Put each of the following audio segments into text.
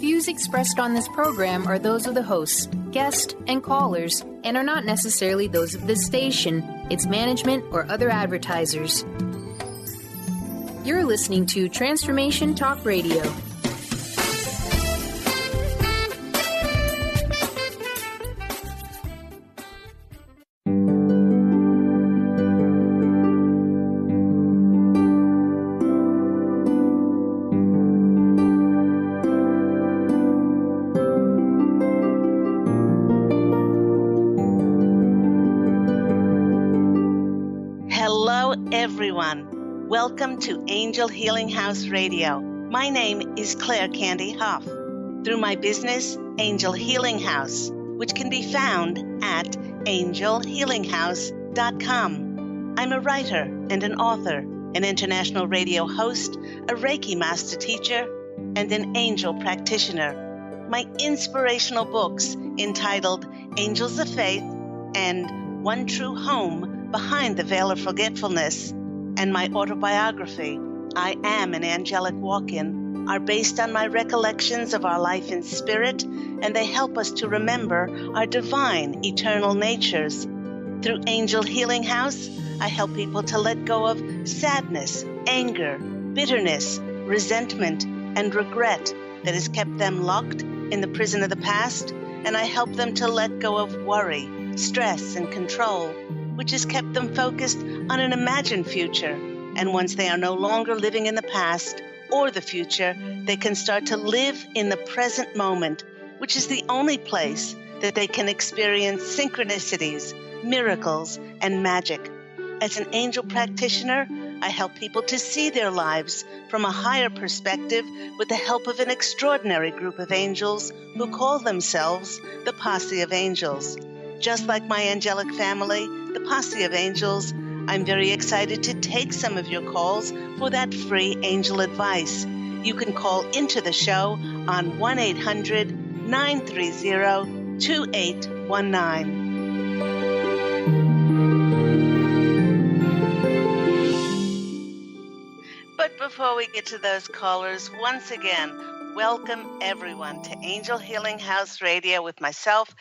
views expressed on this program are those of the hosts, guests, and callers, and are not necessarily those of this station, its management, or other advertisers. You're listening to Transformation Talk Radio. Everyone, welcome to Angel Healing House Radio. My name is Candy Hough. Through my business, Angel Healing House, which can be found at angelhealinghouse.com. I'm a writer and an author, an international radio host, a Reiki master teacher, and an angel practitioner. My inspirational books entitled Angels of Faith and One True Home Behind the Veil of Forgetfulness, and my autobiography, I Am an Angelic Walk-In, are based on my recollections of our life in spirit, and they help us to remember our divine, eternal natures. Through Angel Healing House, I help people to let go of sadness, anger, bitterness, resentment, and regret that has kept them locked in the prison of the past, and I help them to let go of worry, stress, and control, which has kept them focused on an imagined future. And once they are no longer living in the past or the future, they can start to live in the present moment, which is the only place that they can experience synchronicities, miracles, and magic. As an angel practitioner, I help people to see their lives from a higher perspective with the help of an extraordinary group of angels who call themselves the Posse of Angels. Just like my angelic family, the Posse of Angels, I'm very excited to take some of your calls for that free angel advice. You can call into the show on 1-800-930-2819. But before we get to those callers, once again, welcome everyone to Angel Healing House Radio with myself,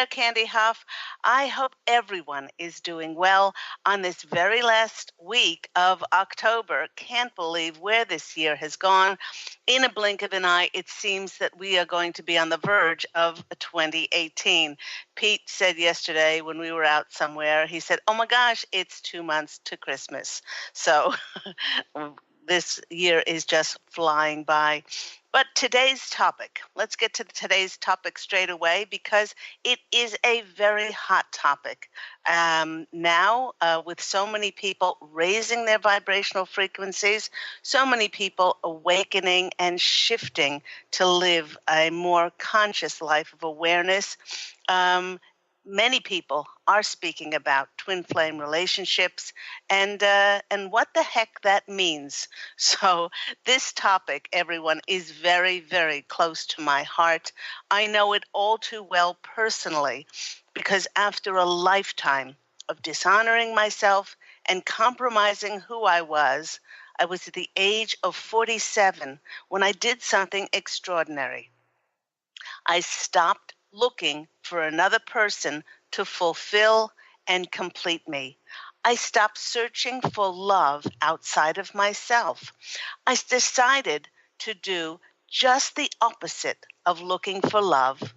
Candy Hough. I hope everyone is doing well on this very last week of October. Can't believe where this year has gone. In a blink of an eye, it seems that we are going to be on the verge of 2018. Pete said yesterday when we were out somewhere, he said, oh my gosh, it's 2 months to Christmas. So this year is just flying by. But today's topic, let's get to today's topic straight away because it is a very hot topic. Now, with so many people raising their vibrational frequencies, so many people awakening and shifting to live a more conscious life of awareness, many people are speaking about twin flame relationships and what the heck that means. So this topic, everyone, is very, very close to my heart. I know it all too well personally because after a lifetime of dishonoring myself and compromising who I was at the age of 47 when I did something extraordinary. I stopped looking for another person to fulfill and complete me. I stopped searching for love outside of myself. I decided to do just the opposite of looking for love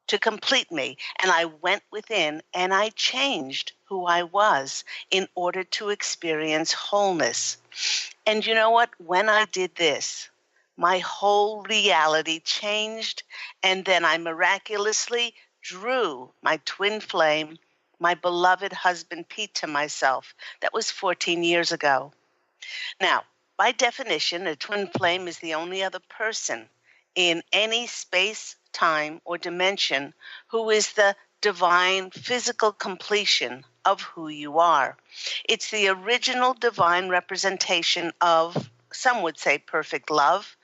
to complete me. And I went within and I changed who I was in order to experience wholeness. And you know what? When I did this, my whole reality changed, and then I miraculously drew my twin flame, my beloved husband Pete, to myself. That was 14 years ago. Now, by definition, a twin flame is the only other person in any space, time, or dimension who is the divine physical completion of who you are. It's the original divine representation of, some would say, perfect love.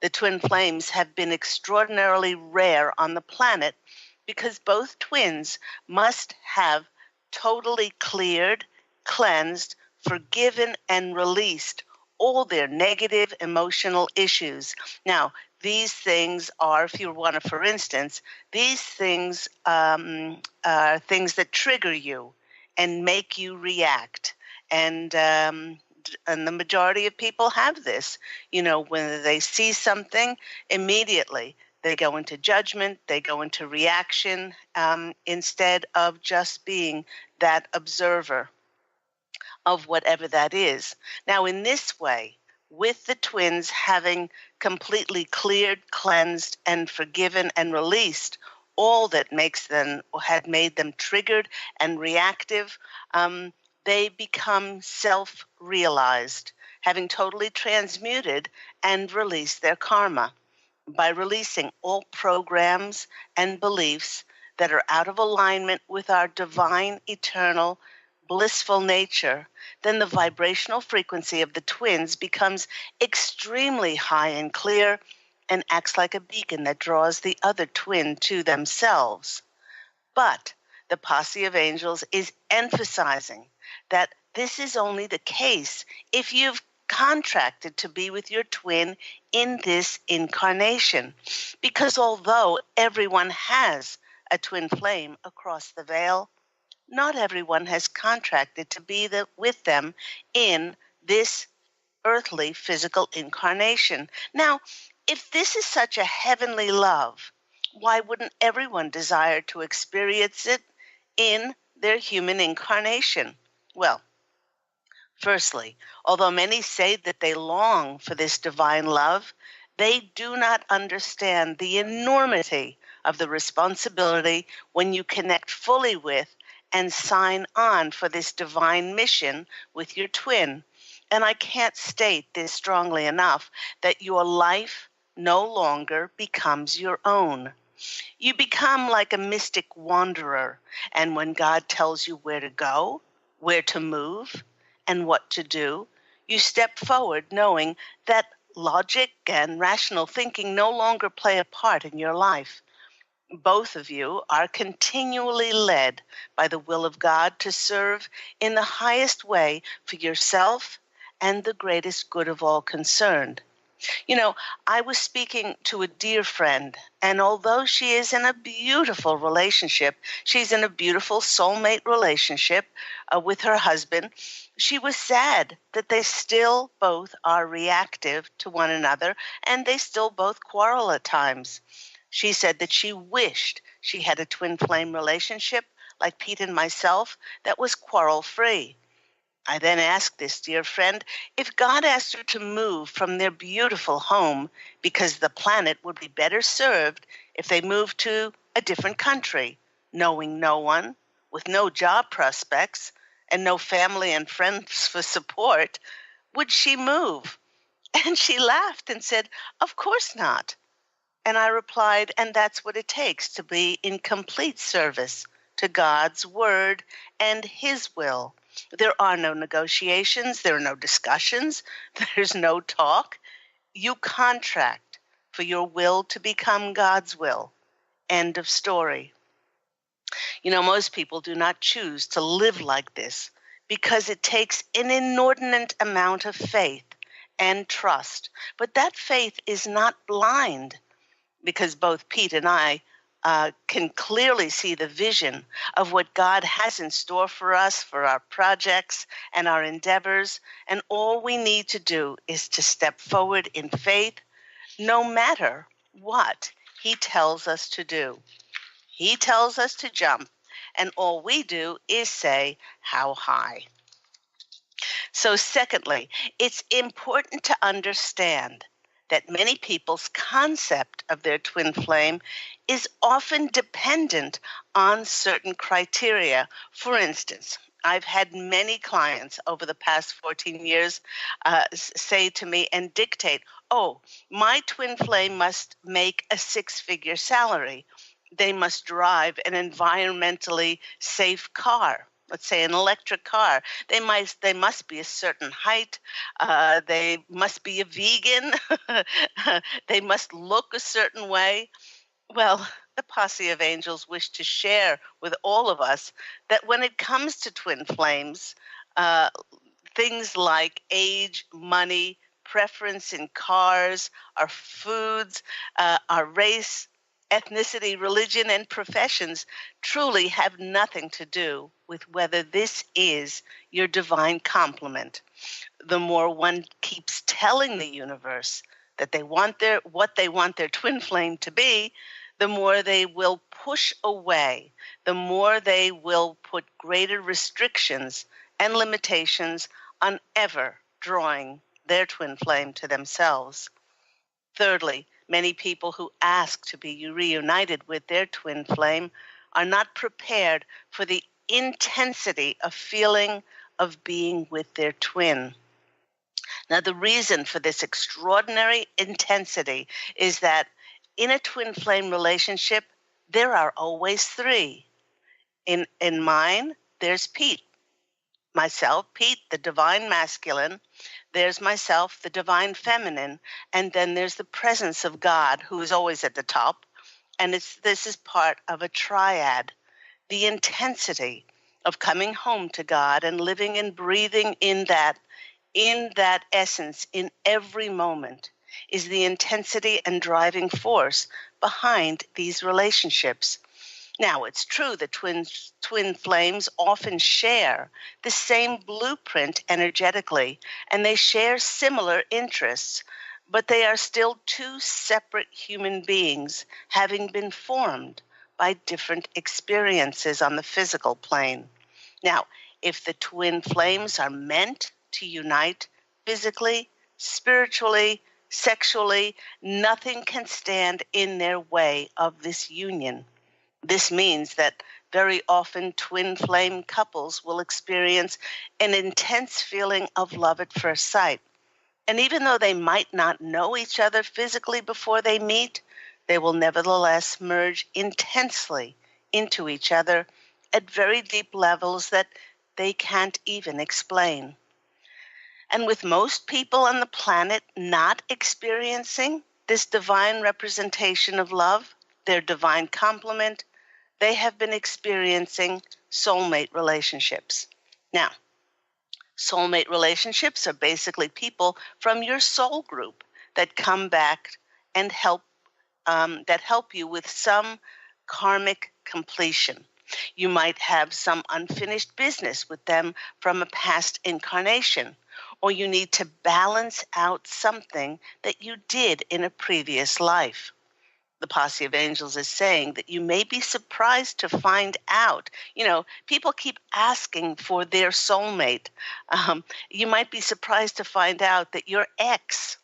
The twin flames have been extraordinarily rare on the planet because both twins must have totally cleared, cleansed, forgiven, and released all their negative emotional issues. Now, these things are, if you want to, for instance, these things are things that trigger you and make you react. And the majority of people have this. When they see something, immediately they go into judgment, they go into reaction, instead of just being that observer of whatever that is. Now, in this way, with the twins having completely cleared, cleansed, and forgiven and released all that makes them or had made them triggered and reactive, they become self-realized, having totally transmuted and released their karma by releasing all programs and beliefs that are out of alignment with our divine, eternal, blissful nature. Then the vibrational frequency of the twins becomes extremely high and clear and acts like a beacon that draws the other twin to themselves. But the Posse of Angels is emphasizing that this is only the case if you've contracted to be with your twin in this incarnation. Because although everyone has a twin flame across the veil, not everyone has contracted to be with them in this earthly physical incarnation. Now, if this is such a heavenly love, why wouldn't everyone desire to experience it in their human incarnation? Well, firstly, although many say that they long for this divine love, they do not understand the enormity of the responsibility when you connect fully with and sign on for this divine mission with your twin. And I can't state this strongly enough, that your life no longer becomes your own. You become like a mystic wanderer, and when God tells you where to go, where to move, and what to do, you step forward knowing that logic and rational thinking no longer play a part in your life. Both of you are continually led by the will of God to serve in the highest way for yourself and the greatest good of all concerned. I was speaking to a dear friend, and although she is in a beautiful relationship, she's in a beautiful soulmate relationship with her husband, she was sad that they still both are reactive to one another, and they still both quarrel at times. She said that she wished she had a twin flame relationship like Pete and myself that was quarrel-free. I then asked this dear friend if God asked her to move from their beautiful home because the planet would be better served if they moved to a different country, knowing no one, with no job prospects, and no family and friends for support, would she move? And she laughed and said, "Of course not." And I replied, and that's what it takes to be in complete service to God's word and his will. There are no negotiations, there are no discussions, there's no talk. You contract for your will to become God's will. End of story. Most people do not choose to live like this because it takes an inordinate amount of faith and trust. But that faith is not blind, because both Pete and I can clearly see the vision of what God has in store for us, for our projects and our endeavors. And all we need to do is to step forward in faith, no matter what he tells us to do. He tells us to jump, and all we do is say, how high? So secondly, it's important to understand that many people's concept of their twin flame is often dependent on certain criteria. For instance, I've had many clients over the past 14 years say to me and dictate, "Oh, my twin flame must make a six-figure salary. They must drive an environmentally safe car. Let's say an electric car. They must be a certain height. They must be a vegan. They must look a certain way." Well, the Posse of Angels wish to share with all of us that when it comes to twin flames, uh, things like age, money, preference in cars, our foods, our race, ethnicity, religion, and professions truly have nothing to do with whether this is your divine complement. The more one keeps telling the universe that what they want their twin flame to be, the more they will push away, the more they will put greater restrictions and limitations on ever drawing their twin flame to themselves. Thirdly, many people who ask to be reunited with their twin flame are not prepared for the intensity of feeling of being with their twin. Now, the reason for this extraordinary intensity is that in a twin flame relationship, there are always three. In mine, there's Pete, myself, Pete, the divine masculine. There's myself, the divine feminine. And then there's the presence of God, who is always at the top. And this is part of a triad. The intensity of coming home to God and living and breathing in that essence in every moment is the intensity and driving force behind these relationships. Now, it's true that twin flames often share the same blueprint energetically, and they share similar interests, but they are still two separate human beings having been formed by different experiences on the physical plane. Now, if the twin flames are meant to unite physically, spiritually, sexually, nothing can stand in their way of this union. This means that very often twin flame couples will experience an intense feeling of love at first sight. And even though they might not know each other physically before they meet, they will nevertheless merge intensely into each other at very deep levels that they can't even explain. And with most people on the planet not experiencing this divine representation of love, their divine complement, they have been experiencing soulmate relationships. Now, soulmate relationships are basically people from your soul group that come back and help you with some karmic completion. You might have some unfinished business with them from a past incarnation, or you need to balance out something that you did in a previous life. The Posse of Angels is saying that you may be surprised to find out. People keep asking for their soulmate. You might be surprised to find out that your ex,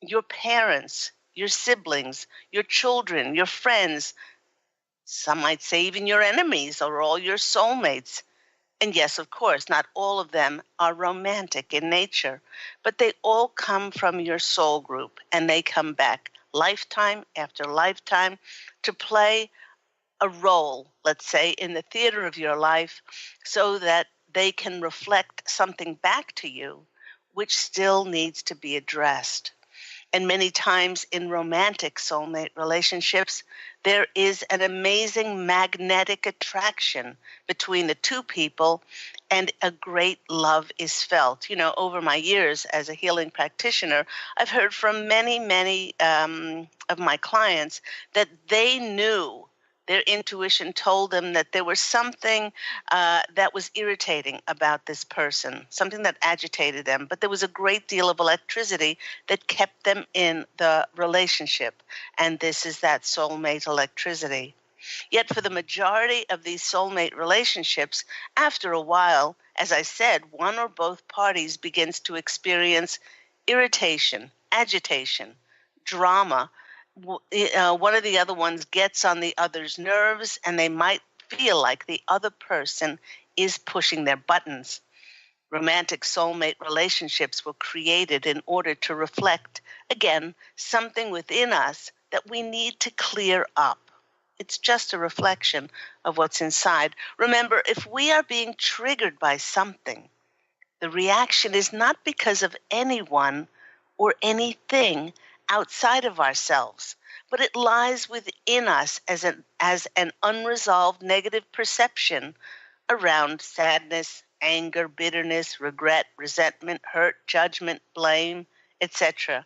your parents, your siblings, your children, your friends, some might say even your enemies are all your soulmates. And yes, of course, not all of them are romantic in nature, but they all come from your soul group, and they come back lifetime after lifetime to play a role, let's say, in the theater of your life, so that they can reflect something back to you which still needs to be addressed. And many times in romantic soulmate relationships, there is an amazing magnetic attraction between the two people, and a great love is felt. Over my years as a healing practitioner, I've heard from many of my clients that they knew, their intuition told them that there was something that was irritating about this person, something that agitated them, but there was a great deal of electricity that kept them in the relationship, and this is that soulmate electricity. Yet for the majority of these soulmate relationships, after a while, as I said, one or both parties begins to experience irritation, agitation, drama. One of the other ones gets on the other's nerves, and they might feel like the other person is pushing their buttons. Romantic soulmate relationships were created in order to reflect, again, something within us that we need to clear up. It's just a reflection of what's inside. Remember, if we are being triggered by something, the reaction is not because of anyone or anything outside of ourselves, but it lies within us as an unresolved negative perception around sadness, anger, bitterness, regret, resentment, hurt, judgment, blame, etc.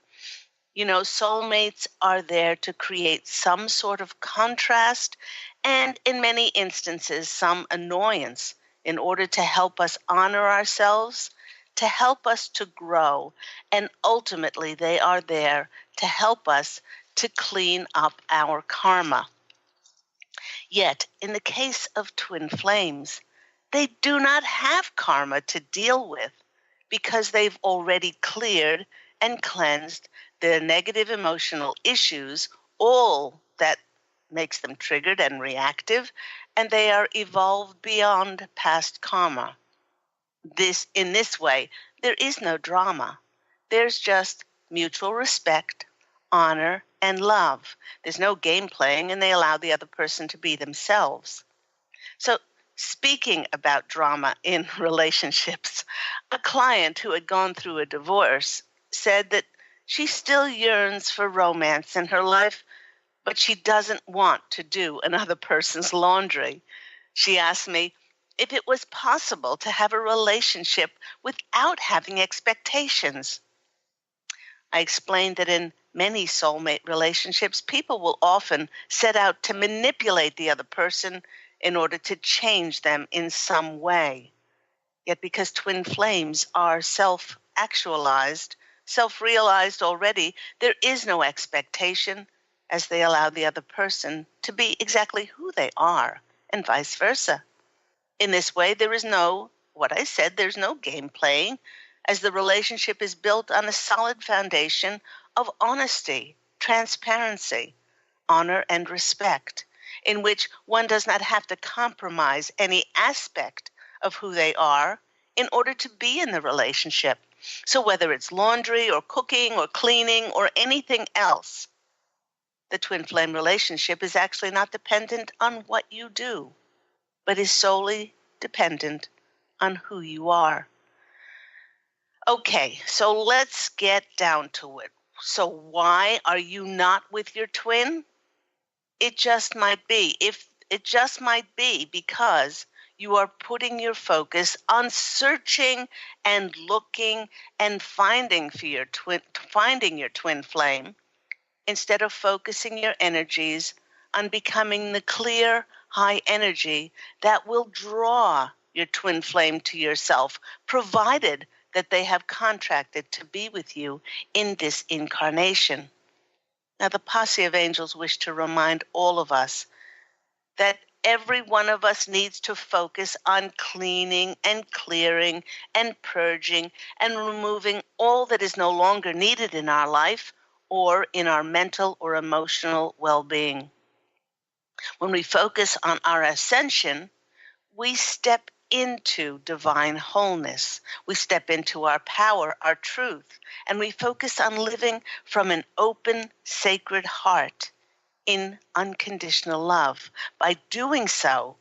Soulmates are there to create some sort of contrast and, in many instances, some annoyance in order to help us honor ourselves, to help us to grow, and ultimately they are there to help us to clean up our karma. Yet, in the case of twin flames, they do not have karma to deal with because they've already cleared and cleansed their negative emotional issues, all that makes them triggered and reactive, and they are evolved beyond past karma. In this way, there is no drama. There's just mutual respect, honor, and love. There's no game playing, and they allow the other person to be themselves. So, speaking about drama in relationships, a client who had gone through a divorce said that she still yearns for romance in her life, but she doesn't want to do another person's laundry. She asked me if it was possible to have a relationship without having expectations. I explained that in many soulmate relationships, people will often set out to manipulate the other person in order to change them in some way. Yet because twin flames are self-actualized, self-realized already, there is no expectation as they allow the other person to be exactly who they are and vice versa. In this way, there's no game playing, as the relationship is built on a solid foundation of honesty, transparency, honor, and respect, in which one does not have to compromise any aspect of who they are in order to be in the relationship. So whether it's laundry or cooking or cleaning or anything else, the twin flame relationship is actually not dependent on what you do, but is solely dependent on who you are. Okay, so let's get down to it. So why are you not with your twin? It just might be because you are putting your focus on searching and looking and finding your twin flame, instead of focusing your energies on becoming the clear, high energy that will draw your twin flame to yourself, provided that they have contracted to be with you in this incarnation. Now, the Posse of Angels wish to remind all of us that every one of us needs to focus on cleaning and clearing and purging and removing all that is no longer needed in our life or in our mental or emotional well-being. When we focus on our ascension, we step into divine wholeness. We step into our power, our truth, and we focus on living from an open, sacred heart in unconditional love. By doing so,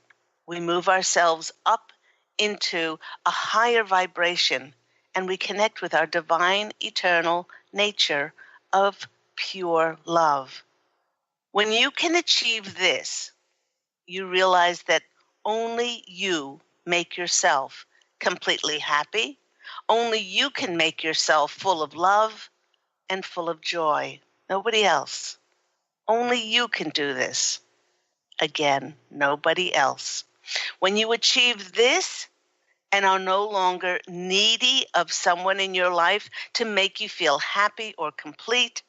we move ourselves up into a higher vibration, and we connect with our divine, eternal nature of pure love. When you can achieve this, you realize that only you make yourself completely happy. Only you can make yourself full of love and full of joy. Nobody else. Only you can do this. Again, nobody else. When you achieve this and are no longer needy of someone in your life to make you feel happy or complete,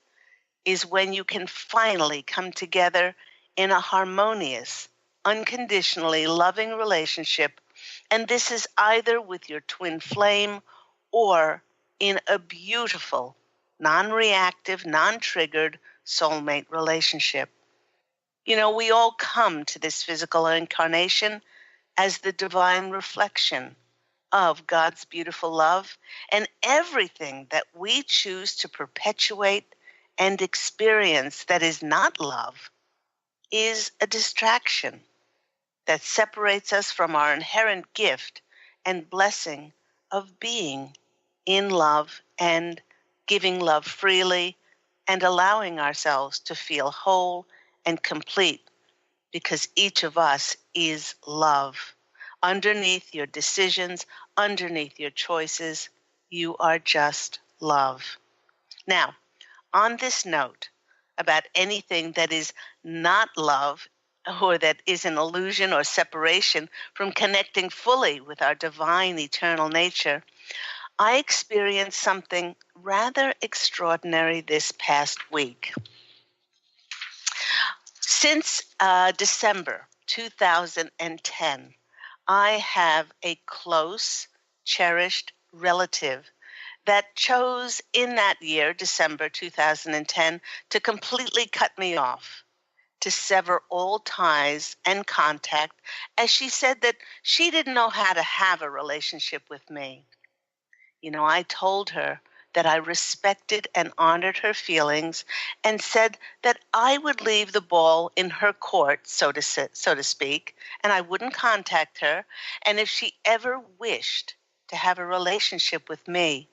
is when you can finally come together in a harmonious, unconditionally loving relationship. And this is either with your twin flame or in a beautiful, non-reactive, non-triggered soulmate relationship. We all come to this physical incarnation as the divine reflection of God's beautiful love, and everything that we choose to perpetuate and experience that is not love is a distraction that separates us from our inherent gift and blessing of being in love and giving love freely and allowing ourselves to feel whole and complete, because each of us is love. Underneath your decisions, underneath your choices, you are just love. Now, on this note, about anything that is not love or that is an illusion or separation from connecting fully with our divine eternal nature, I experienced something rather extraordinary this past week. Since December 2010, I have a close, cherished relative that chose in that year, December 2010, to completely cut me off, to sever all ties and contact, as she said that she didn't know how to have a relationship with me. I told her that I respected and honored her feelings and said that I would leave the ball in her court, so to speak, and I wouldn't contact her. And if she ever wished to have a relationship with me,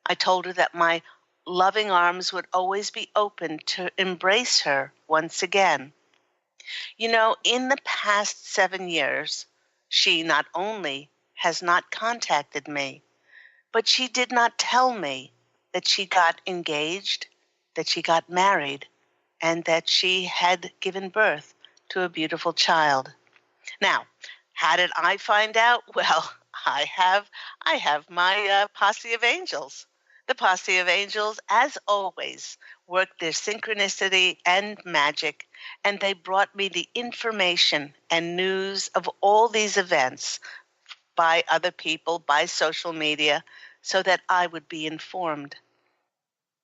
I told her that my loving arms would always be open to embrace her once again. In the past 7 years, she not only has not contacted me, but she did not tell me that she got engaged, that she got married, and that she had given birth to a beautiful child. Now, how did I find out? Well, I have my Posse of Angels. The Posse of Angels, as always, worked their synchronicity and magic, and they brought me the information and news of all these events by other people, by social media, so that I would be informed.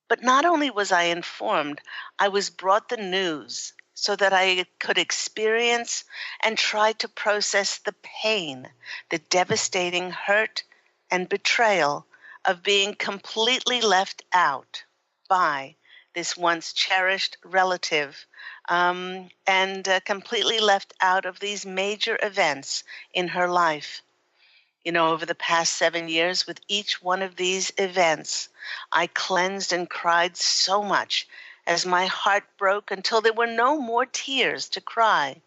But not only was I informed, I was brought the news so that I could experience and try to process the pain, the devastating hurt and betrayal of being completely left out by this once cherished relative, and completely left out of these major events in her life. Over the past 7 years, with each one of these events, I cleansed and cried so much as my heart broke until there were no more tears to cry.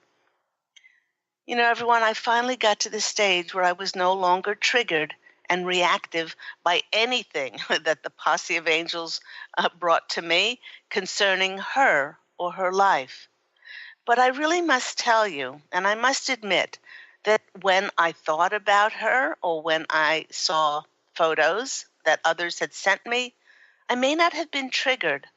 Everyone, I finally got to the stage where I was no longer triggered and reactive by anything that the Posse of Angels brought to me concerning her or her life. But I really must tell you, and I must admit, that when I thought about her or when I saw photos that others had sent me, I may not have been triggered,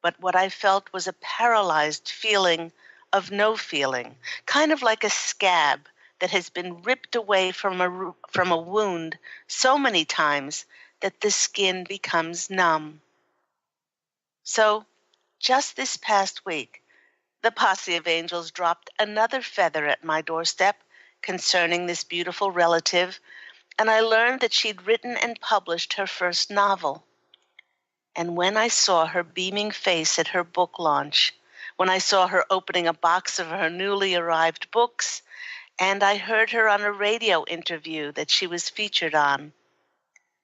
but what I felt was a paralyzed feeling of no feeling, kind of like a scab that has been ripped away from a wound so many times that the skin becomes numb. So, just this past week, the Posse of Angels dropped another feather at my doorstep concerning this beautiful relative, and I learned that she'd written and published her first novel. And when I saw her beaming face at her book launch, when I saw her opening a box of her newly arrived books, and I heard her on a radio interview that she was featured on,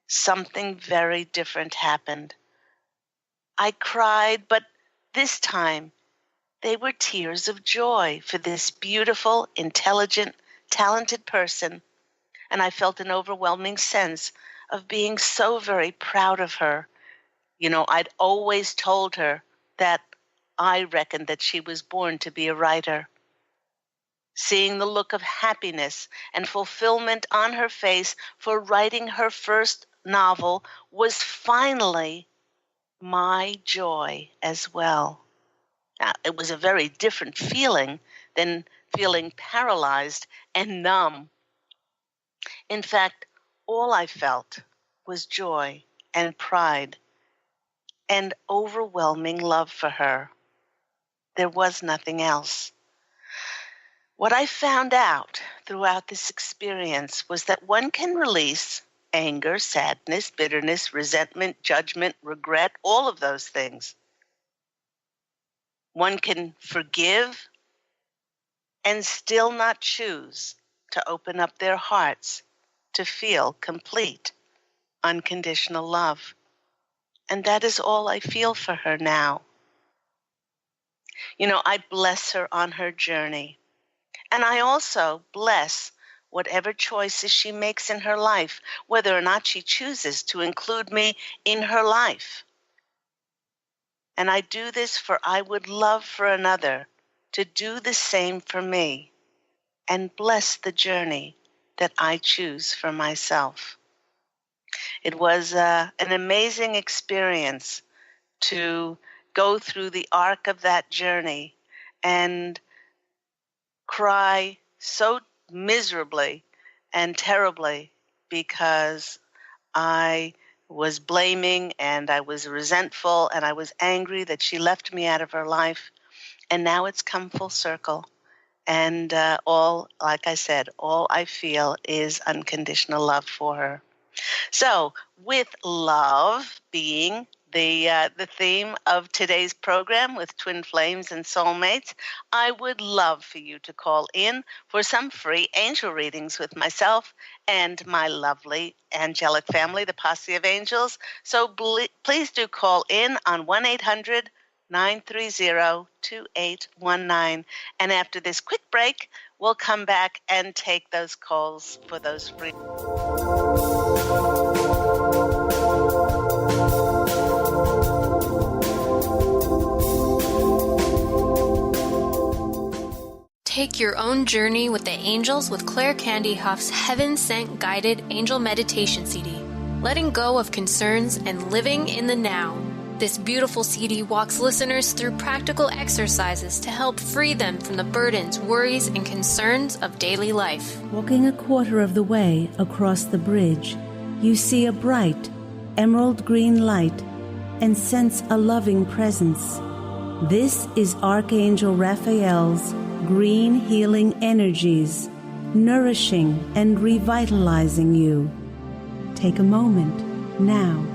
something very different happened. I cried, but this time they were tears of joy for this beautiful, intelligent, talented person, and I felt an overwhelming sense of being so very proud of her. I'd always told her that I reckoned that she was born to be a writer. Seeing the look of happiness and fulfillment on her face for writing her first novel was finally my joy as well. Now, it was a very different feeling than feeling paralyzed and numb. In fact, all I felt was joy and pride and overwhelming love for her. There was nothing else. What I found out throughout this experience was that one can release anger, sadness, bitterness, resentment, judgment, regret, all of those things. One can forgive and still not choose to open up their hearts to feel complete, unconditional love. And that is all I feel for her now. I bless her on her journey. And I also bless whatever choices she makes in her life, whether or not she chooses to include me in her life. And I do this for I would love for another to do the same for me and bless the journey that I choose for myself. It was an amazing experience to go through the arc of that journey and cry so miserably and terribly because I was blaming and I was resentful and I was angry that she left me out of her life. And now it's come full circle. And like I said, all I feel is unconditional love for her. So, with love being the theme of today's program with Twin Flames and Soulmates, I would love for you to call in for some free angel readings with myself and my lovely angelic family, the Posse of Angels. So please do call in on 1-800-930-2819. And after this quick break, we'll come back and take those calls for those free. Take your own journey with the angels with Claire Candy Hough's Heaven Sent Guided Angel Meditation CD, letting go of concerns and living in the now. This beautiful CD walks listeners through practical exercises to help free them from the burdens, worries, and concerns of daily life. Walking a quarter of the way across the bridge, you see a bright, emerald green light and sense a loving presence. This is Archangel Raphael's green healing energies, nourishing and revitalizing you. Take a moment now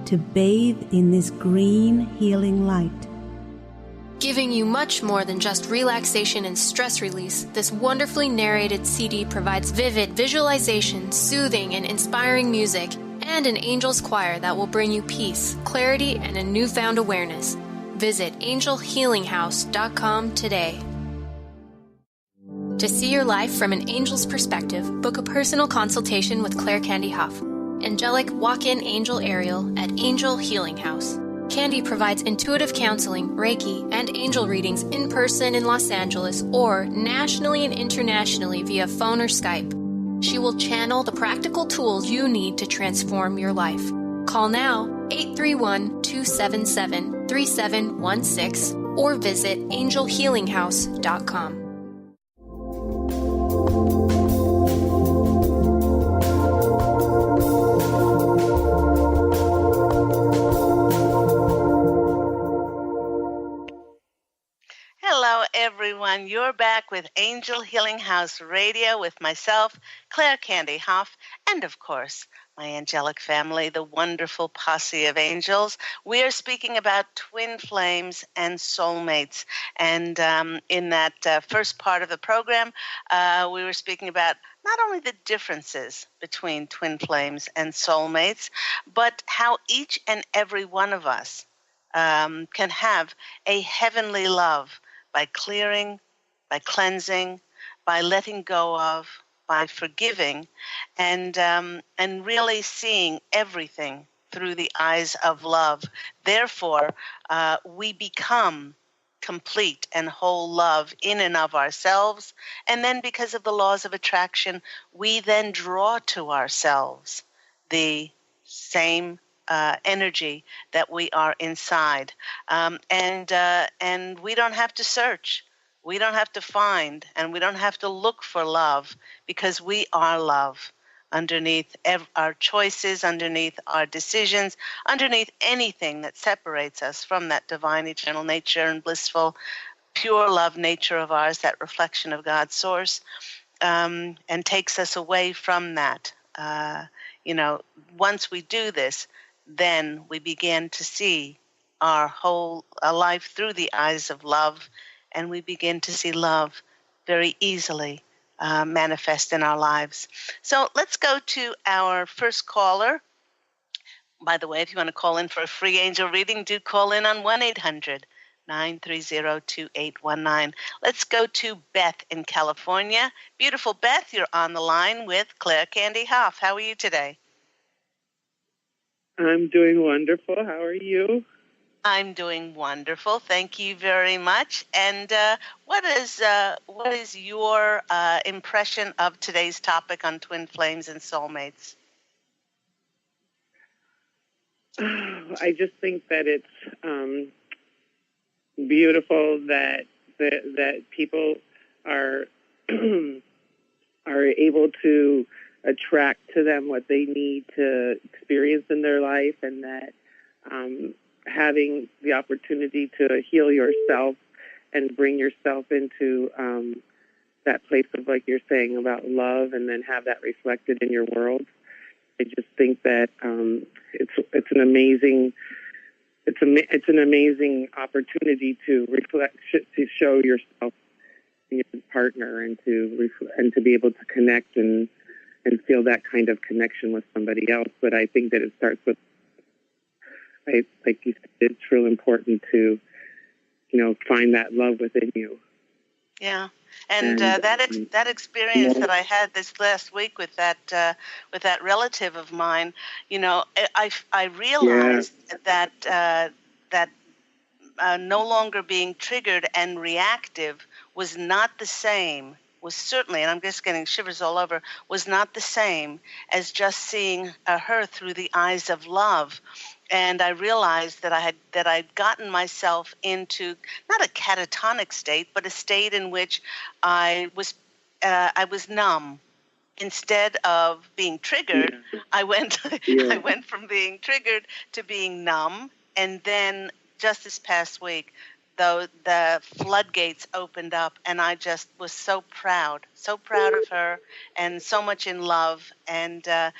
to bathe in this green healing light. Giving you much more than just relaxation and stress release, this wonderfully narrated CD provides vivid visualization, soothing and inspiring music, and an angel's choir that will bring you peace, clarity, and a newfound awareness. Visit angelhealinghouse.com today. To see your life from an angel's perspective, book a personal consultation with Claire Candy Hough, angelic walk-in angel Ariel at Angel Healing House. Candy provides intuitive counseling, Reiki, and angel readings in person in Los Angeles or nationally and internationally via phone or Skype. She will channel the practical tools you need to transform your life. Call now 831-277-3716 or visit angelhealinghouse.com. Hello, everyone. You're back with Angel Healing House Radio with myself, Claire Candy Hough, and of course, my angelic family, the wonderful Posse of Angels. We are speaking about twin flames and soulmates. And in that first part of the program, we were speaking about not only the differences between twin flames and soulmates, but how each and every one of us can have a heavenly love by clearing, by cleansing, by letting go of, by forgiving, and really seeing everything through the eyes of love. Therefore, we become complete and whole love in and of ourselves. And then because of the laws of attraction, we then draw to ourselves the same energy that we are inside. And we don't have to search. We don't have to find, and we don't have to look for love, because we are love underneath our choices, underneath our decisions, underneath anything that separates us from that divine eternal nature and blissful, pure love nature of ours, that reflection of God's source, and takes us away from that. Once we do this, then we begin to see our whole life through the eyes of love, and we begin to see love very easily manifest in our lives. So let's go to our first caller. By the way, if you want to call in for a free angel reading, do call in on 930-2819. Let's go to Beth in California. Beautiful Beth, you're on the line with Claire Candy Hough. How are you today? I'm doing wonderful. How are you? I'm doing wonderful. Thank you very much. And what is your impression of today's topic on twin flames and soulmates? I just think that it's beautiful that people are are able to attract to them what they need to experience in their life, and that having the opportunity to heal yourself and bring yourself into that place of, like you're saying, about love, and then have that reflected in your world. I just think that it's an amazing opportunity to reflect, to show yourself and your partner, and to be able to connect and feel that kind of connection with somebody else. But I think that it starts with, like you said, it's real important to find that love within you. Yeah. And that experience that I had this last week with that relative of mine, I realized that no longer being triggered and reactive was not the same. Was certainly, and I'm just getting shivers all over, was not the same as just seeing her through the eyes of love. And I realized that I'd gotten myself into not a catatonic state, but a state in which I was numb. Instead of being triggered, I went from being triggered to being numb. And then just this past week, though, the floodgates opened up, and I just was so proud of her, and so much in love, and I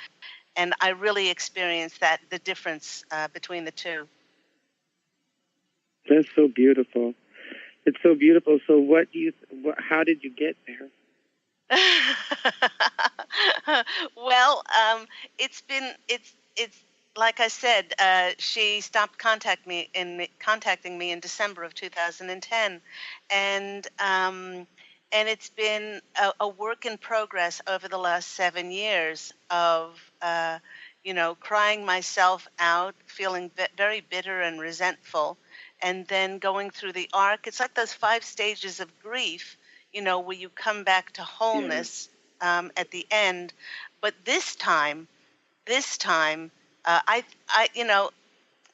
really experienced the difference between the two. That's so beautiful. It's so beautiful. So how did you get there? Well, it's like I said, she stopped contacting me in December of 2010, and it's been a work in progress over the last 7 years of crying myself out, feeling very bitter and resentful, and then going through the arc. It's like those 5 stages of grief, where you come back to wholeness at the end. But this time, I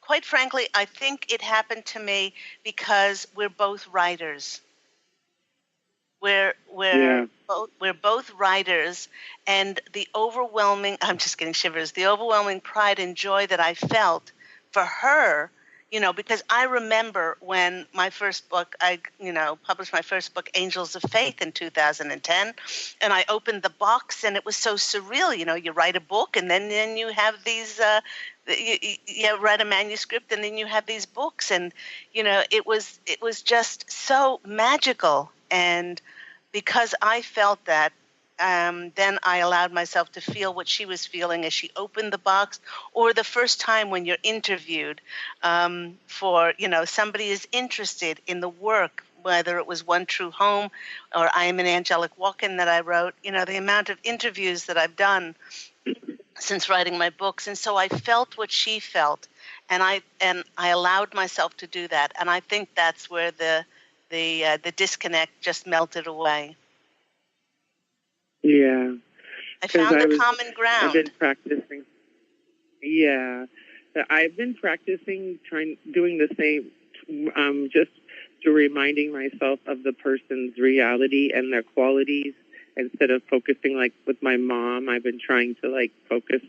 quite frankly, I think it happened to me because we're both writers. We're both writers, and the overwhelming, I'm just getting shivers, the overwhelming pride and joy that I felt for her, because I remember when my first book, I published my first book, Angels of Faith, in 2010, and I opened the box, and it was so surreal. You write a book, and then you have these, you write a manuscript, and then you have these books, and it was just so magical. And because I felt that, then I allowed myself to feel what she was feeling as she opened the box, or the first time when you're interviewed for, somebody is interested in the work, whether it was One True Home or I Am an Angelic Walk-In that I wrote, the amount of interviews that I've done since writing my books. And so I felt what she felt, and I allowed myself to do that. And I think that's where the disconnect just melted away. Yeah. I found the common ground. I've been practicing. Yeah. I've been practicing, doing the same, just to reminding myself of the person's reality and their qualities, instead of focusing, like with my mom. I've been trying to focus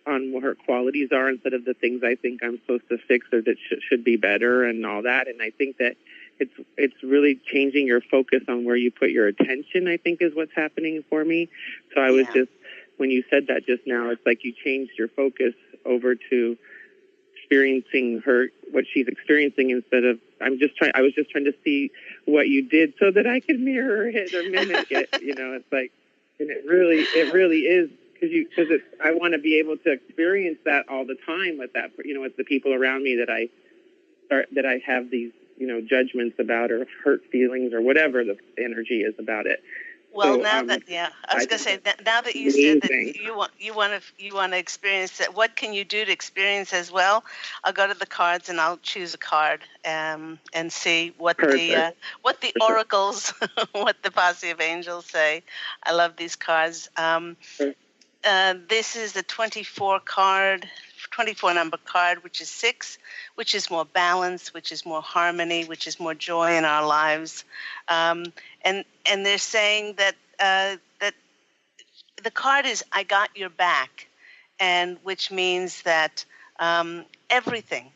on what her qualities are, instead of the things I think I'm supposed to fix or that should be better and all that. And I think that it's really changing your focus on where you put your attention, I think, is what's happening for me. So I was just, when you said that just now, it's like you changed your focus over to experiencing what she's experiencing, instead of, I was just trying to see what you did so that I could mirror it or mimic it. It's like, and it really is, because I want to be able to experience that all the time with that, with the people around me, that I have these judgments about or hurt feelings or whatever the energy is about it. Well, So, now that I was going to say that now that you said that you want to experience that, what can you do to experience as well? I'll go to the cards and I'll choose a card and see what the oracles, what the Posse of Angels say. I love these cards. This is the 24 number card, which is 6, which is more balance, which is more harmony, which is more joy in our lives. And they're saying that that the card is "I got your back," and which means that everything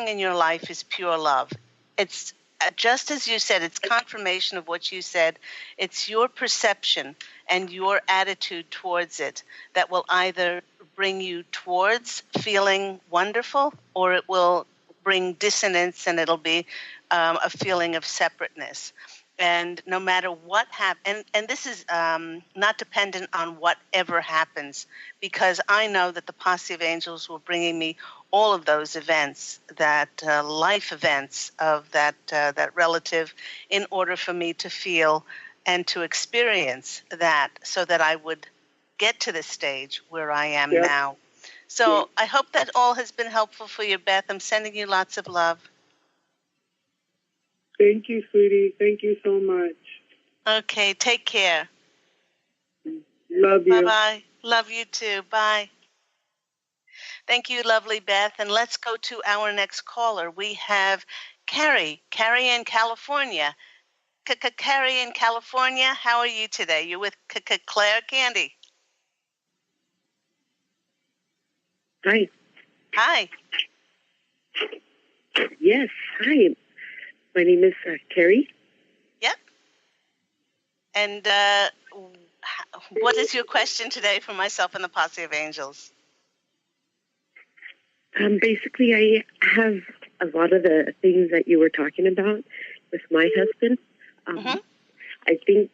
in your life is pure love. It's just as you said, it's confirmation of what you said. It's your perception and your attitude towards it that will either bring you towards feeling wonderful, or it will bring dissonance, and it'll be a feeling of separateness. And no matter what happens, and this is not dependent on whatever happens, because I know that the Posse of Angels were bringing me all of those events, that life events of that relative, in order for me to feel and to experience that, so that I would get to the stage where I am now. So I hope that all has been helpful for you, Beth. I'm sending you lots of love. Thank you, sweetie. Thank you so much. Okay, take care. Love you. Bye-bye. Love you too. Bye. Thank you, lovely Beth. And let's go to our next caller. We have Carrie in California. Carrie in California, how are you today? You're with Claire Candy. Hi. Hi. Yes, hi. My name is Carrie. Yep. And what is your question today for myself and the Posse of Angels? Basically, I have a lot of the things that you were talking about with my husband. I think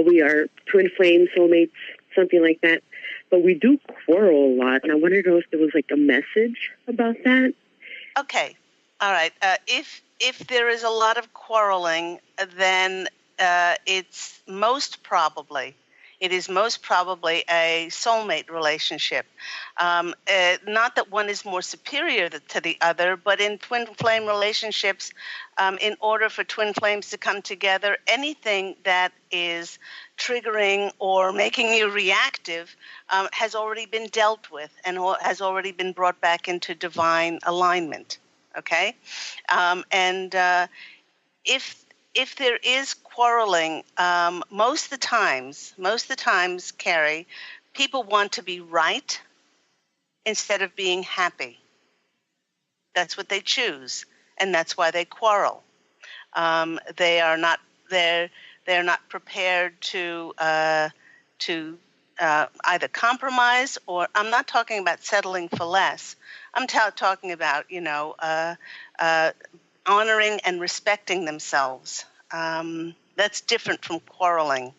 we are twin flame soulmates, something like that. But we do quarrel a lot, and I wanted to know if there was like a message about that. Okay. All right. If there is a lot of quarreling, then it is most probably a soulmate relationship. Not that one is more superior to the other, but in twin flame relationships, in order for twin flames to come together, anything that is triggering or making you reactive has already been dealt with and has already been brought back into divine alignment. Okay? If there is quarreling, most of the times, Carrie, people want to be right instead of being happy. That's what they choose, and that's why they quarrel. They are not prepared to either compromise, or I'm not talking about settling for less. I'm talking about honoring and respecting themselves. That's different from quarreling,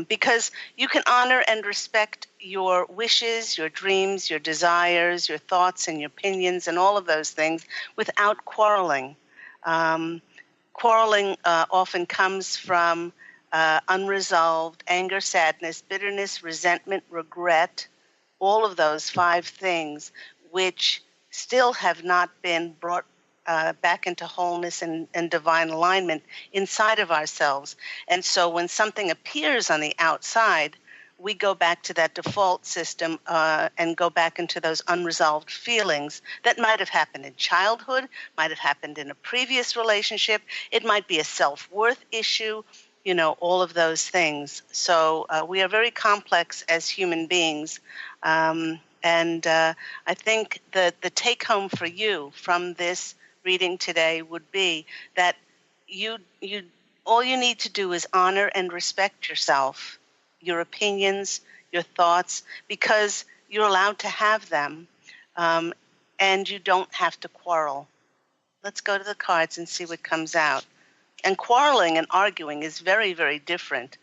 because you can honor and respect your wishes, your dreams, your desires, your thoughts and your opinions and all of those things without quarreling. Quarreling often comes from unresolved anger, sadness, bitterness, resentment, regret, all of those 5 things which still have not been brought back into wholeness and divine alignment inside of ourselves. And so when something appears on the outside, we go back to that default system and go back into those unresolved feelings that might have happened in childhood, might have happened in a previous relationship. It might be a self-worth issue, all of those things. So we are very complex as human beings. And I think that the take-home for you from this reading today would be that all you need to do is honor and respect yourself, your opinions, your thoughts, because you're allowed to have them, and you don't have to quarrel. Let's go to the cards and see what comes out. And quarreling and arguing is very, very different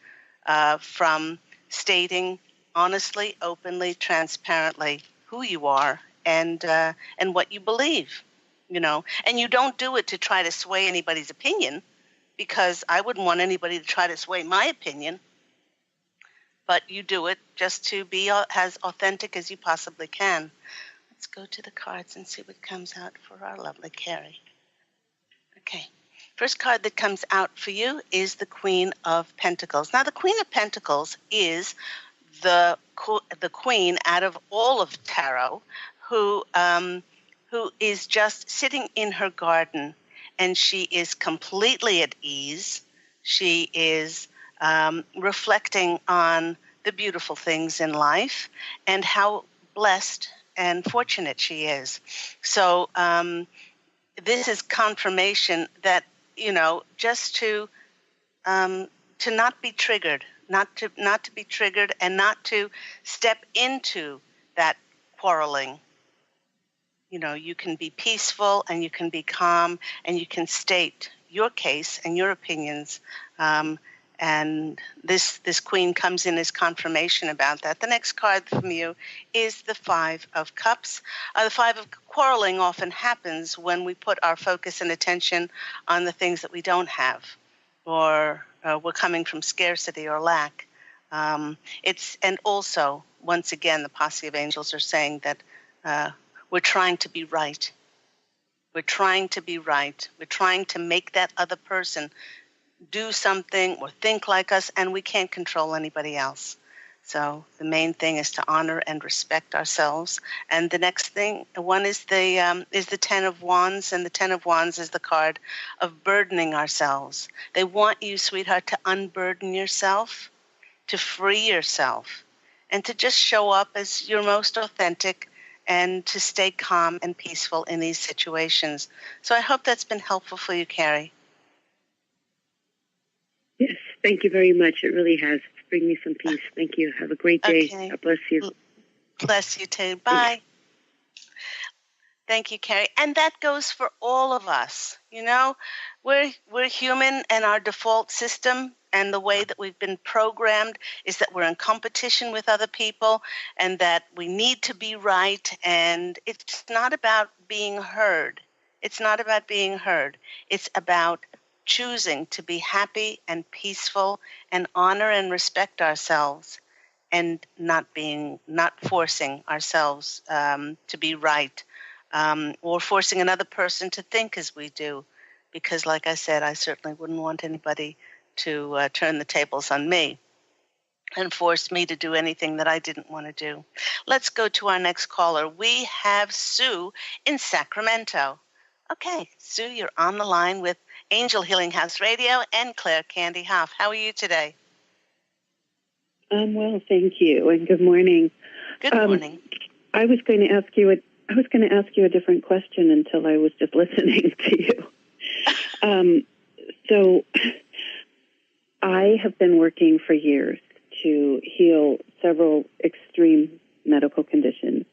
from stating honestly, openly, transparently who you are and what you believe. and you don't do it to try to sway anybody's opinion, because I wouldn't want anybody to try to sway my opinion, but you do it just to be as authentic as you possibly can. Let's go to the cards and see what comes out for our lovely Carrie. Okay. First card that comes out for you is the Queen of Pentacles. Now, the Queen of Pentacles is the queen out of all of tarot who is just sitting in her garden, and she is completely at ease. She is reflecting on the beautiful things in life and how blessed and fortunate she is. So this is confirmation that, just to not be triggered, not to be triggered, and not to step into that quarreling. You can be peaceful, and you can be calm, and you can state your case and your opinions. And this queen comes in as confirmation about that. The next card from you is the Five of Cups. The Five of Quarreling often happens when we put our focus and attention on the things that we don't have, or we're coming from scarcity or lack. And also, once again, the Posse of Angels are saying that we're trying to be right. We're trying to be right. We're trying to make that other person do something or think like us, and we can't control anybody else. So the main thing is to honor and respect ourselves. And the next one is the Ten of Wands, and the Ten of Wands is the card of burdening ourselves. They want you, sweetheart, to unburden yourself, to free yourself, and to just show up as your most authentic, and to stay calm and peaceful in these situations. So I hope that's been helpful for you, Carrie. Yes, thank you very much. It really has. Bring me some peace. Thank you. Have a great day. Okay. God bless you. Bless you too. Bye. Thank you, Carrie. And that goes for all of us. We're human, and our default system and the way that we've been programmed is that we're in competition with other people, and that we need to be right. And it's not about being heard. It's not about being heard. It's about choosing to be happy and peaceful and honor and respect ourselves, and not forcing ourselves to be right, or forcing another person to think as we do. Because like I said, I certainly wouldn't want anybody to turn the tables on me and force me to do anything that I didn't want to do. Let's go to our next caller. We have Sue in Sacramento. Okay, Sue, you're on the line with Angel Healing House Radio and Claire Candy Hough. How are you today? I'm well, thank you, and good morning. Good morning. I was going to ask you a different question until I was just listening to you. So I have been working for years to heal several extreme medical conditions,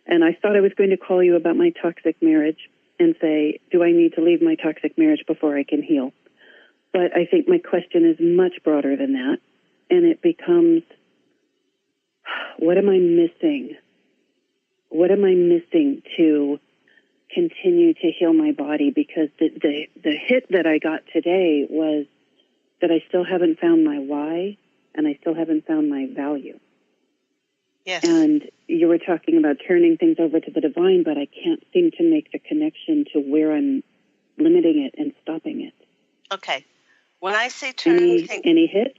and I thought I was going to call you about my toxic marriage and say, do I need to leave my toxic marriage before I can heal? But I think my question is much broader than that, and it becomes, what am I missing? What am I missing to continue to heal my body? Because the hit that I got today was that I still haven't found my why, and I still haven't found my value. Yes. And you were talking about turning things over to the divine, but I can't seem to make the connection to where I'm limiting it and stopping it. Okay. When I say turning things... Any hits?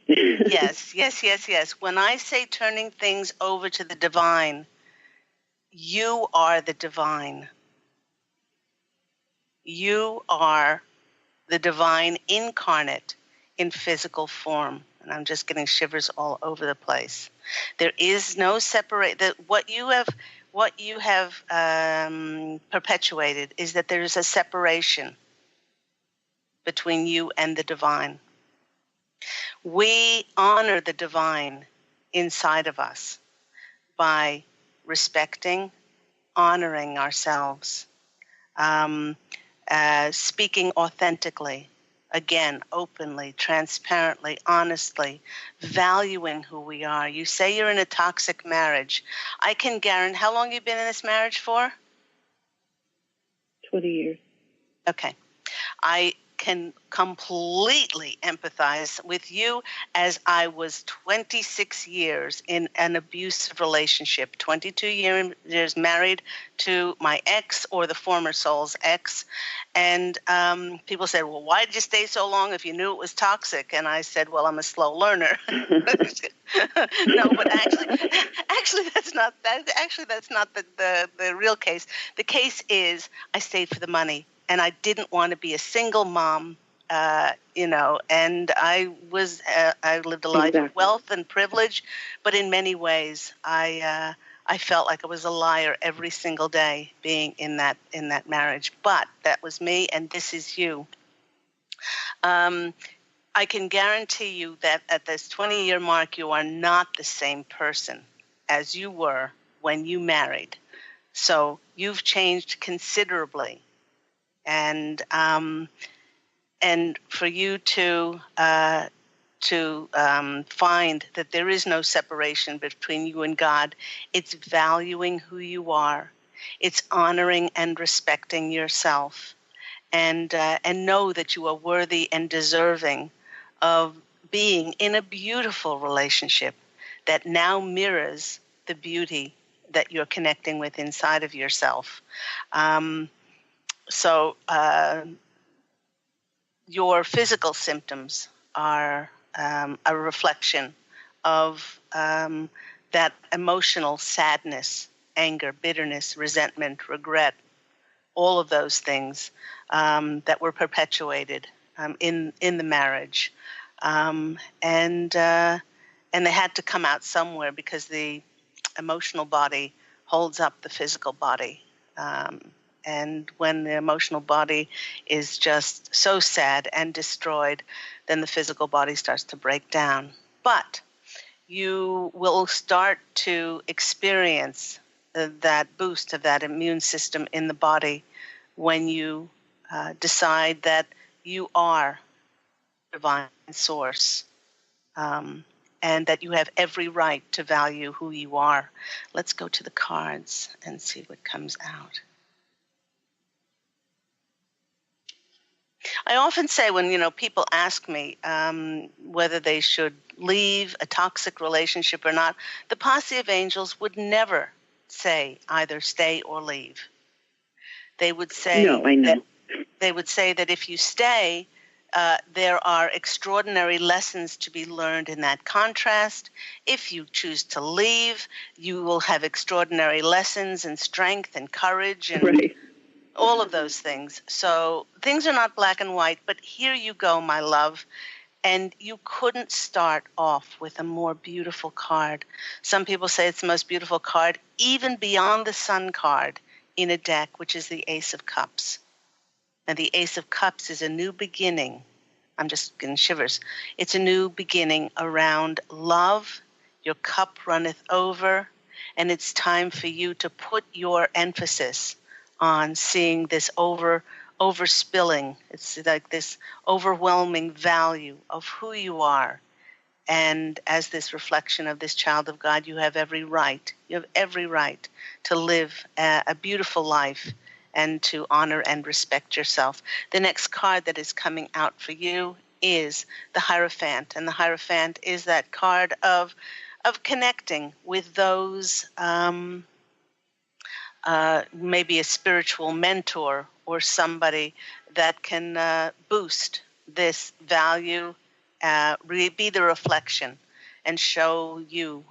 Yes. When I say turning things over to the divine, you are the divine. You are the divine incarnate in physical form. And I'm just getting shivers all over the place. There is no separate. What you have perpetuated is that there is a separation between you and the divine. We honor the divine inside of us by respecting, honoring ourselves, speaking authentically. Again, openly, transparently, honestly, valuing who we are. You say you're in a toxic marriage. I can guarantee, how long have you been in this marriage for? 20 years. Okay. I can completely empathize with you, as I was 26 years in an abusive relationship, 22 years married to my ex, or the former soul's ex. And people said, well, why did you stay so long if you knew it was toxic? And I said, well, I'm a slow learner. No, but actually that's not the real case. The case is I stayed for the money. And I didn't want to be a single mom, and I lived a life of wealth and privilege, but in many ways, I felt like I was a liar every single day being in that marriage. But that was me, and this is you. I can guarantee you that at this 20-year mark, you are not the same person as you were when you married. So you've changed considerably. And for you to find that there is no separation between you and God, it's valuing who you are, it's honoring and respecting yourself, and know that you are worthy and deserving of being in a beautiful relationship that now mirrors the beauty that you're connecting with inside of yourself. So your physical symptoms are a reflection of that emotional sadness, anger, bitterness, resentment, regret, all of those things that were perpetuated in the marriage. And they had to come out somewhere, because the emotional body holds up the physical body. And when the emotional body is just so sad and destroyed, then the physical body starts to break down. But you will start to experience that boost of that immune system in the body when you decide that you are divine source, and that you have every right to value who you are. Let's go to the cards and see what comes out. I often say, when people ask me whether they should leave a toxic relationship or not, the Posse of Angels would never say either stay or leave. They would say, no, I know. They would say that if you stay, there are extraordinary lessons to be learned in that contrast. If you choose to leave, you will have extraordinary lessons and strength and courage and right. all of those things. So things are not black and white, but here you go, my love. And you couldn't start off with a more beautiful card. Some people say it's the most beautiful card, even beyond the Sun card in a deck, which is the Ace of Cups. And the Ace of Cups is a new beginning. I'm just getting shivers. It's a new beginning around love. Your cup runneth over, and it's time for you to put your emphasis on seeing this overspilling. It's like this overwhelming value of who you are. And as this reflection of this child of God, you have every right. You have every right to live a beautiful life and to honor and respect yourself. The next card that is coming out for you is the Hierophant. And the Hierophant is that card of connecting with those maybe a spiritual mentor or somebody that can boost this value, be the reflection, and show you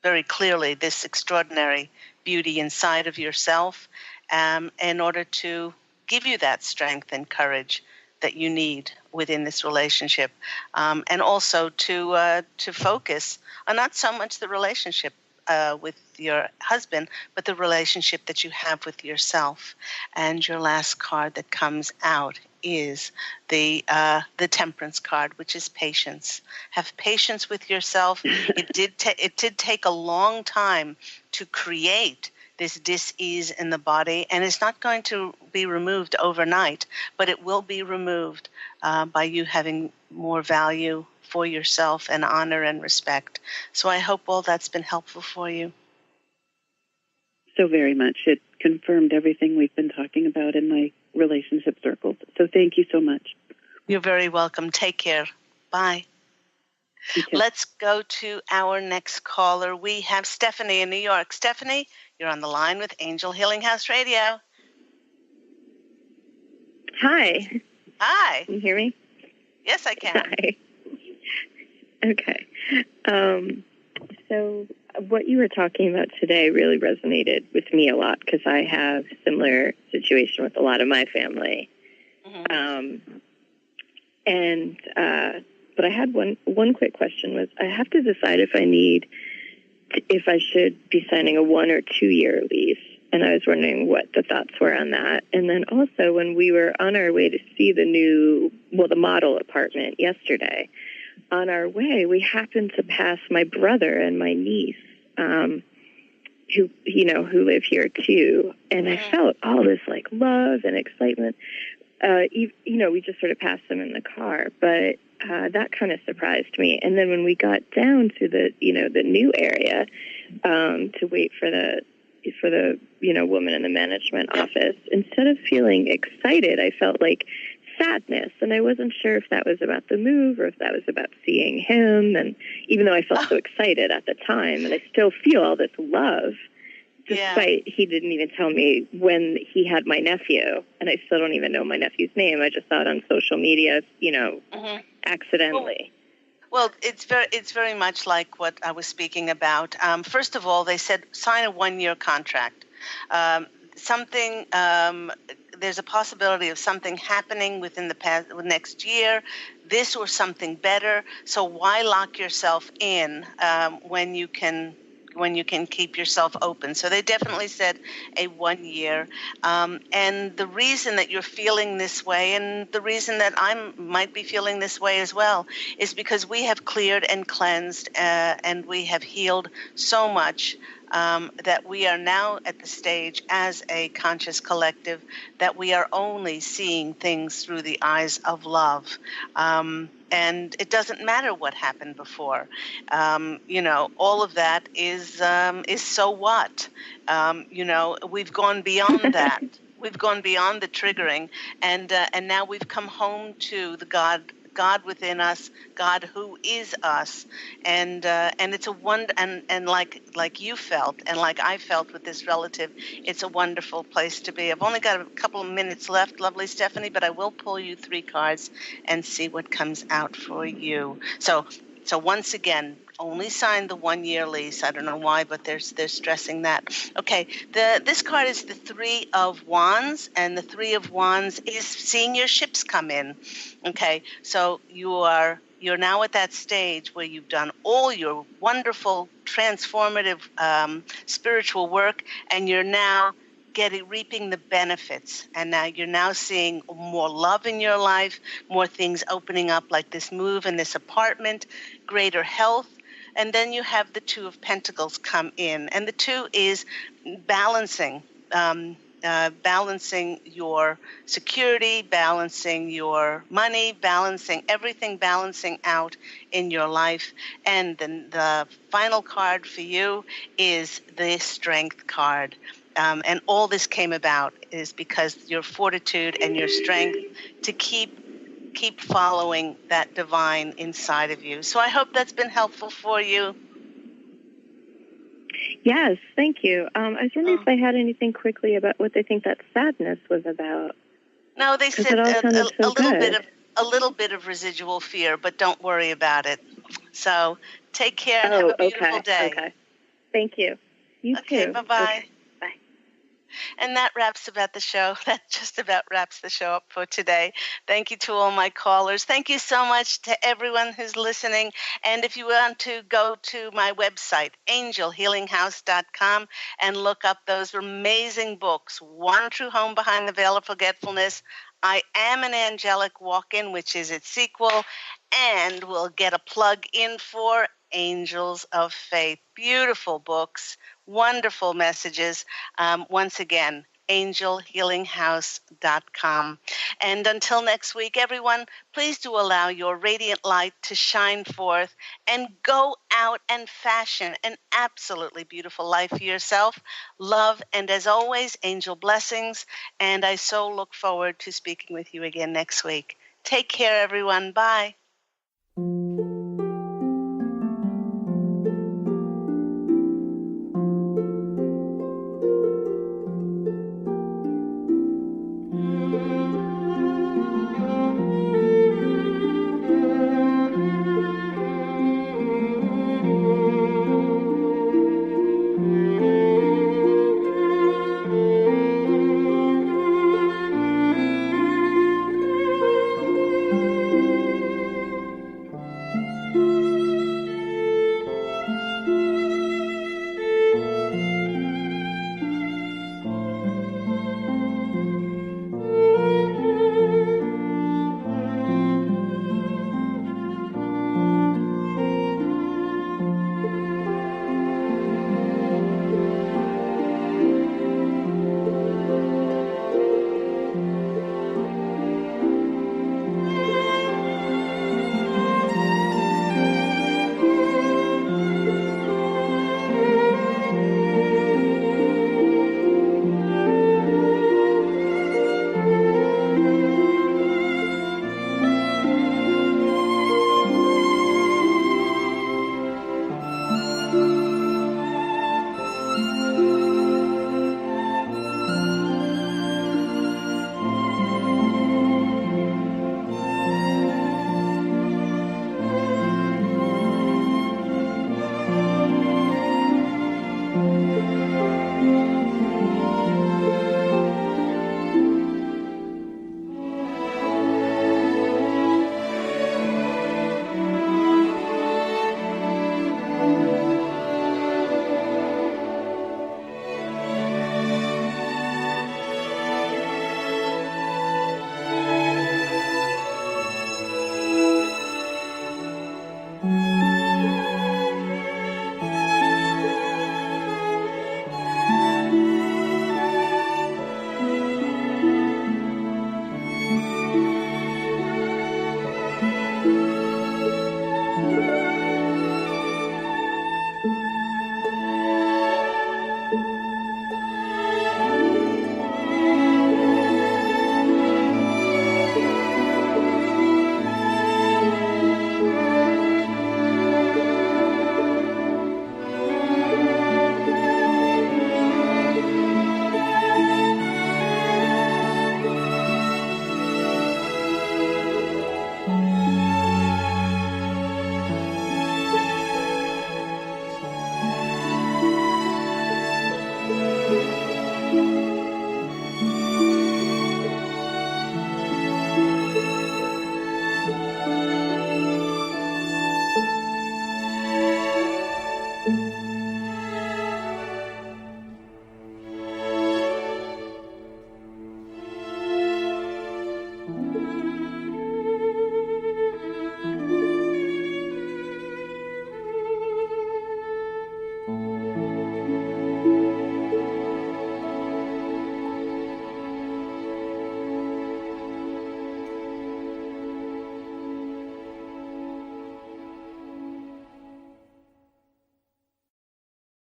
very clearly this extraordinary beauty inside of yourself, in order to give you that strength and courage that you need within this relationship, and also to focus on not so much the relationship with your husband, but the relationship that you have with yourself. And your last card that comes out is the Temperance card, which is patience. Have patience with yourself. It did take a long time to create this dis-ease in the body, and it's not going to be removed overnight, but it will be removed by you having more value for yourself and honor and respect. So I hope all that's been helpful for you. so very much. It confirmed everything we've been talking about in my relationship circles. So thank you so much. You're very welcome. Take care. Bye. Let's go to our next caller. We have Stephanie in New York. Stephanie, you're on the line with Angel Healing House Radio. Hi. Hi. Can you hear me? Yes, I can. Hi. Okay. So what you were talking about today really resonated with me a lot because I have a similar situation with a lot of my family. Mm-hmm. But I had one quick question was I have to decide if I should be signing a 1 or 2 year lease. And I was wondering what the thoughts were on that. And then also when we were on our way to see the model apartment yesterday, on our way, we happened to pass my brother and my niece, who live here too. And I felt all this like love and excitement. We just sort of passed them in the car, but that kind of surprised me. And then when we got down to the new area, to wait for the woman in the management office, instead of feeling excited, I felt like sadness. And I wasn't sure if that was about the move or if that was about seeing him. And even though I felt so excited at the time, and I still feel all this love, despite he didn't even tell me when he had my nephew, and I still don't even know my nephew's name. I just saw it on social media, accidentally. Well, it's very much like what I was speaking about. First of all, they said sign a 1 year contract. There's a possibility of something happening within the next year, this or something better. So why lock yourself in when you can keep yourself open? So they definitely said a 1 year. And the reason that you're feeling this way, and the reason that I might be feeling this way as well, is because we have cleared and cleansed and we have healed so much that we are now at the stage as a conscious collective that we are only seeing things through the eyes of love. And it doesn't matter what happened before. All of that is so what? We've gone beyond that. We've gone beyond the triggering, and now we've come home to the God within us, God who is us, and it's a wonder. And like you felt, and like I felt with this relative, it's a wonderful place to be. I've only got a couple of minutes left, lovely Stephanie, but I will pull you 3 cards and see what comes out for you. So once again, only sign the 1 year lease. I don't know why, but they're stressing that. Okay, this card is the 3 of Wands, and the 3 of Wands is seeing your ships come in. Okay, so you're now at that stage where you've done all your wonderful, transformative spiritual work, and you're now reaping the benefits, and now you're seeing more love in your life, more things opening up, like this move and this apartment, greater health. And then you have the 2 of Pentacles come in, and the 2 is balancing your security, balancing your money, balancing everything, balancing out in your life. And then the final card for you is the Strength card. And all this came about is because your fortitude and your strength to keep following that divine inside of you. So I hope that's been helpful for you. Yes, thank you. I was wondering if they had anything quickly about what they think that sadness was about. No, they said a little bit of residual fear, but don't worry about it. So take care and have a beautiful day. Okay. Thank you. You too. Bye-bye. Okay. Bye. And that wraps about the show. That just about wraps the show up for today. Thank you to all my callers. Thank you so much to everyone who's listening. And if you want to go to my website, angelhealinghouse.com, and look up those amazing books, One True Home Behind the Veil of Forgetfulness, I Am an Angelic Walk-In, which is its sequel, and we'll get a plug in for Angels of Faith. Beautiful books, wonderful messages. Once again, angelhealinghouse.com. And until next week, everyone, please do allow your radiant light to shine forth and go out and fashion an absolutely beautiful life for yourself. Love, and as always, angel blessings. And I so look forward to speaking with you again next week. Take care, everyone. Bye.